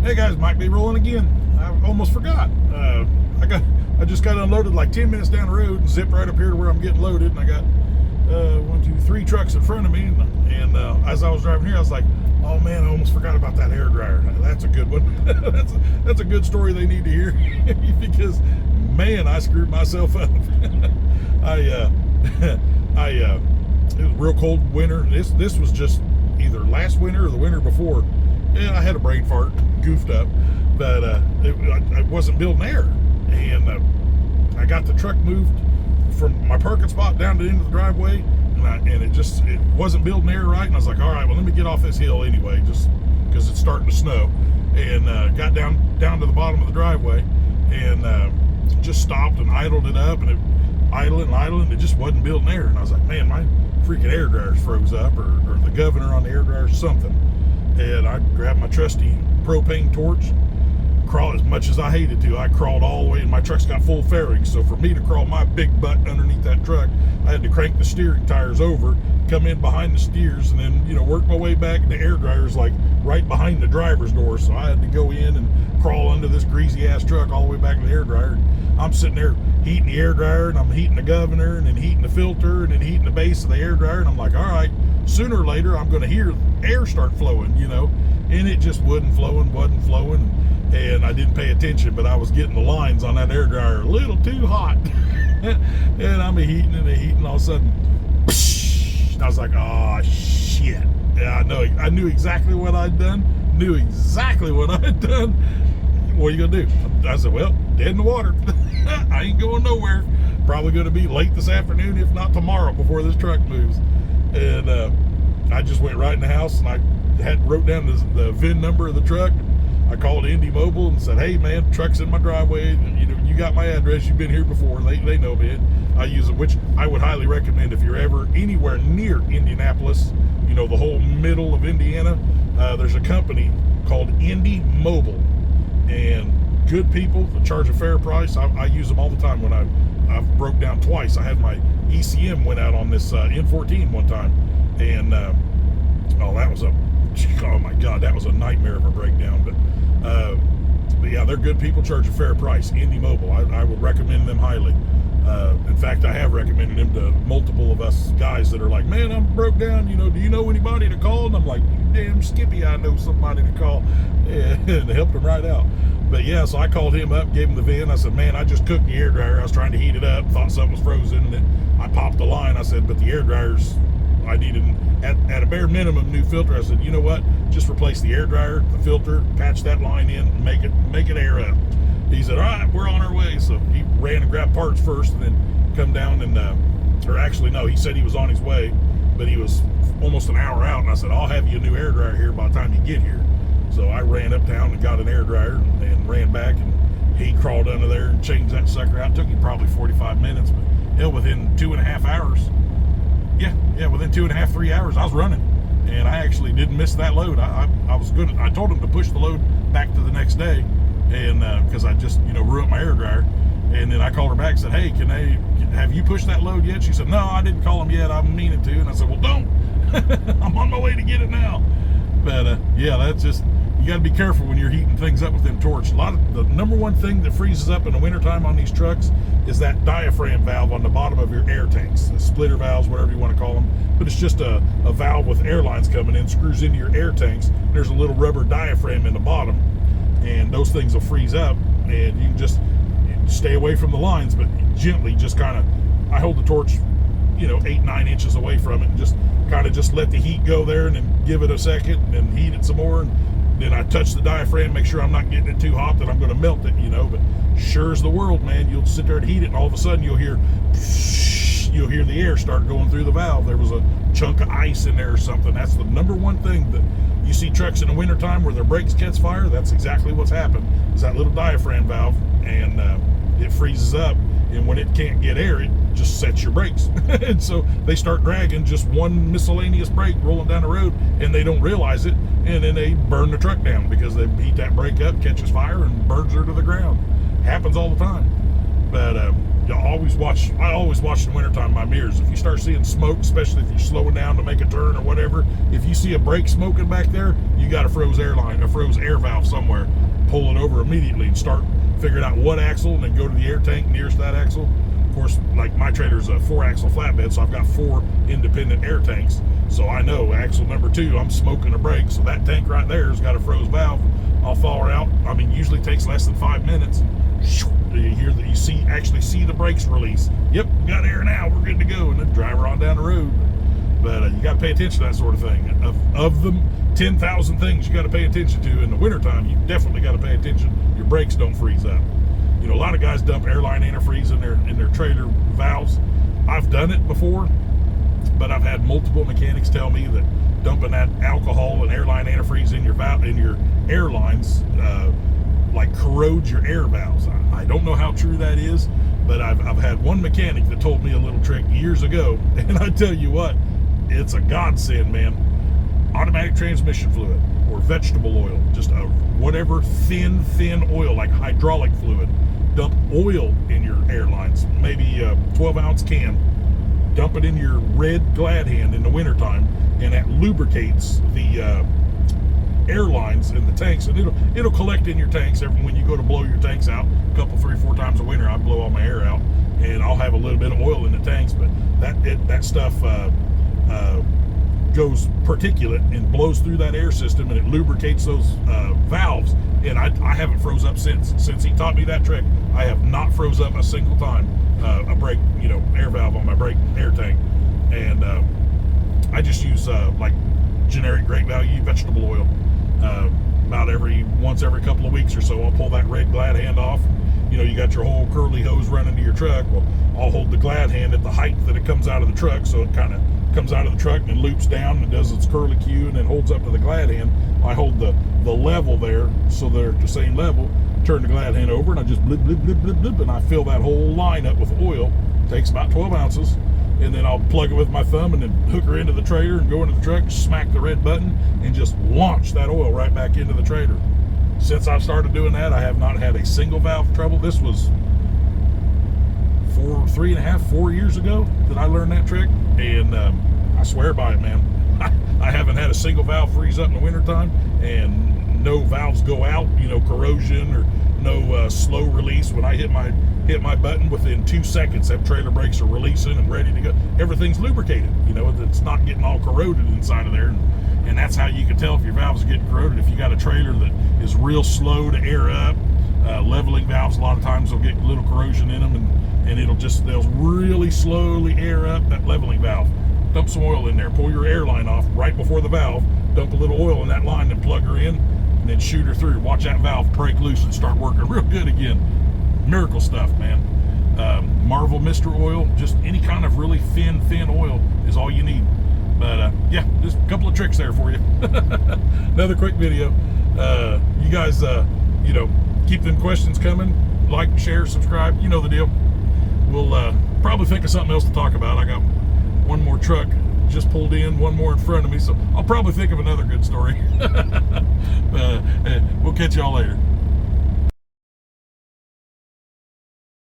Hey guys, Mike B rolling again. I almost forgot. I just got unloaded like 10 minutes down the road and zipped right up here to where I'm getting loaded, and I got 3 trucks in front of me, and as I was driving here, I was like, oh man, I almost forgot about that air dryer. That's a good one. that's a good story they need to hear because man, I screwed myself up. It was a real cold winter. This was just either last winter or the winter before. Yeah, I had a brain fart, goofed up, but I wasn't building air, and I got the truck moved from my parking spot down to the end of the driveway, and it wasn't building air right, and I was like, all right, well, let me get off this hill anyway, just because it's starting to snow, and got down to the bottom of the driveway, and just stopped and idled it up, and it idling, it just wasn't building air, and I was like, man, my freaking air dryer's froze up, or the governor on the air dryer, something. And I grabbed my trusty propane torch, crawled as much as I hated to. I crawled all the way, and my truck's got full fairings. So for me to crawl my big butt underneath that truck, I had to crank the steering tires over, come in behind the steers, and then, work my way back. And the air dryer's like right behind the driver's door. So I had to go in and crawl under this greasy ass truck all the way back to the air dryer. I'm sitting there heating the air dryer, and I'm heating the governor, and then heating the filter, and then heating the base of the air dryer. And I'm like, all right, sooner or later, I'm going to hear air start flowing, and it just wasn't flowing, and I didn't pay attention, but I was getting the lines on that air dryer a little too hot. And I'm heating, all of a sudden, psh, I was like, oh, shit. Yeah, I knew exactly what I'd done, What are you going to do? I said, well, dead in the water. I ain't going nowhere. Probably going to be late this afternoon, if not tomorrow, before this truck moves. And I just went right in the house, and I wrote down the VIN number of the truck. I called Indy Mobile and said, hey man, truck's in my driveway, and you got my address, you've been here before, they know me. I use them, which I would highly recommend if you're ever anywhere near Indianapolis, the whole middle of Indiana. There's a company called Indy Mobile, and good people that charge a fair price. I use them all the time. When I've broke down twice. I had my ECM went out on this N14 one time, and oh my god, that was a nightmare of a breakdown. But yeah, they're good people, charge a fair price. Indy Mobile, I would recommend them highly. In fact, I have recommended them to multiple of us guys that are like, man, I'm broke down, do you know anybody to call? And I'm like, damn Skippy, I know somebody to call, and helped him right out. But yeah, so I called him up, gave him the VIN. I said, man, I just cooked the air dryer. I was trying to heat it up, thought something was frozen, and then I popped the line. I said, but the air dryer's, I needed, at a bare minimum, new filter. I said, you know what? Just replace the air dryer, the filter, patch that line in, and make it air up. He said, all right, we're on our way. So he ran and grabbed parts first, and then come down and, or actually, no, he said he was on his way, but he was almost an hour out. And I said, I'll have you a new air dryer here by the time you get here. So I ran uptown and got an air dryer and ran back, and he crawled under there and changed that sucker out. It took him probably 45 minutes, but within 2.5 hours. Yeah, within 2.5, 3 hours, I was running, and I actually didn't miss that load. I was good. I told him to push the load back to the next day, and because I just ruined my air dryer, and then I called her back and said, hey, have you pushed that load yet? She said, no, I didn't call him yet. I'm meaning to. And I said, well, don't. I'm on my way to get it now. But yeah, that's just, you got to be careful when you're heating things up with them torch. The number one thing that freezes up in the wintertime on these trucks is that diaphragm valve on the bottom of your air tanks, the splitter valves, whatever you want to call them. But it's just a valve with air lines coming in, screws into your air tanks. There's a little rubber diaphragm in the bottom, and those things will freeze up, and you can just stay away from the lines, but gently just kind of, I hold the torch 8-9 inches away from it, and just let the heat go there, and then give it a second, and then heat it some more, and then I touch the diaphragm, make sure I'm not getting it too hot that I'm going to melt it, but sure as the world, man, you'll sit there and heat it, and all of a sudden you'll hear the air start going through the valve. There was a chunk of ice in there or something. That's the number one thing that you see trucks in the wintertime where their brakes catch fire. That's exactly what's happened, is that little diaphragm valve, and it freezes up, and when it can't get air, it just sets your brakes. And so they start dragging just one miscellaneous brake rolling down the road, and they don't realize it, and then they burn the truck down because they heat that brake up, catches fire, and burns her to the ground. Happens all the time. But you always watch. I always watch in the wintertime my mirrors. If you start seeing smoke, especially if you're slowing down to make a turn or whatever, if you see a brake smoking back there, you got a froze air valve somewhere. Pull it over immediately and start figuring out what axle, and then go to the air tank nearest that axle. Of course, like my trailer's a 4-axle flatbed, so I've got 4 independent air tanks. So I know axle number 2, I'm smoking a brake. So that tank right there has got a froze valve. I'll thaw her out. I mean, usually takes less than 5 minutes. You hear that, you actually see the brakes release. Yep, we got air now, we're good to go, and then drive her on down the road. But you got to pay attention to that sort of thing. Of them 10,000 things you got to pay attention to in the wintertime, you definitely got to pay attention your brakes don't freeze up. You know, a lot of guys dump airline antifreeze in their trailer valves. I've done it before, but I've had multiple mechanics tell me that dumping that alcohol and airline antifreeze in your airlines like corrodes your air valves. I don't know how true that is, but I've had one mechanic that told me a little trick years ago, and I tell you what, it's a godsend, man. Automatic transmission fluid or vegetable oil, just whatever thin oil like hydraulic fluid. Dump oil in your airlines, maybe a 12-ounce can. Dump it in your red Glad hand in the wintertime, and that lubricates the airlines in the tanks, and it'll collect in your tanks when you go to blow your tanks out a couple, 3 or 4 times a winter. I blow all my air out, and I'll have a little bit of oil in the tanks, but that stuff goes particulate and blows through that air system, and it lubricates those valves. And I haven't froze up since he taught me that trick. I have not froze up a single time a brake, air valve on my brake air tank. And I just use like generic great value vegetable oil. About once every couple of weeks or so, I'll pull that red Glad hand off. You got your whole curly hose running to your truck. Well, I'll hold the Glad hand at the height that it comes out of the truck, so it kind of comes out of the truck and loops down and does its curly cue and then holds up to the Glad hand. I hold the level there so they're at the same level. Turn the Glad hand over, and I just blip, blip, blip, blip, blip, and I fill that whole line up with oil. Takes about 12 ounces. And then I'll plug it with my thumb and then hook her into the trailer and go into the truck, smack the red button, and just launch that oil right back into the trailer. Since I've started doing that, I have not had a single valve trouble. This was 4 years ago that I learned that trick, and I swear by it, man. I haven't had a single valve freeze up in the wintertime, and no valves go out, corrosion or no slow release. When I hit my button, within 2 seconds, that trailer brakes are releasing and ready to go. Everything's lubricated. It's not getting all corroded inside of there. And that's how you can tell if your valves are getting corroded. If you got a trailer that is real slow to air up, leveling valves, a lot of times they'll get a little corrosion in them, and they'll really slowly air up that leveling valve. Dump some oil in there, pull your air line off right before the valve, dump a little oil in that line, then plug her in, and then shoot her through. Watch that valve break loose and start working real good again. Miracle stuff, man. Marvel Mister Oil, just any kind of really thin oil is all you need. But yeah, just a couple of tricks there for you. Another quick video. You guys, keep them questions coming. Like, share, subscribe. You know the deal. We'll probably think of something else to talk about. I got one more truck just pulled in, one more in front of me, so I'll probably think of another good story. We'll catch y'all later.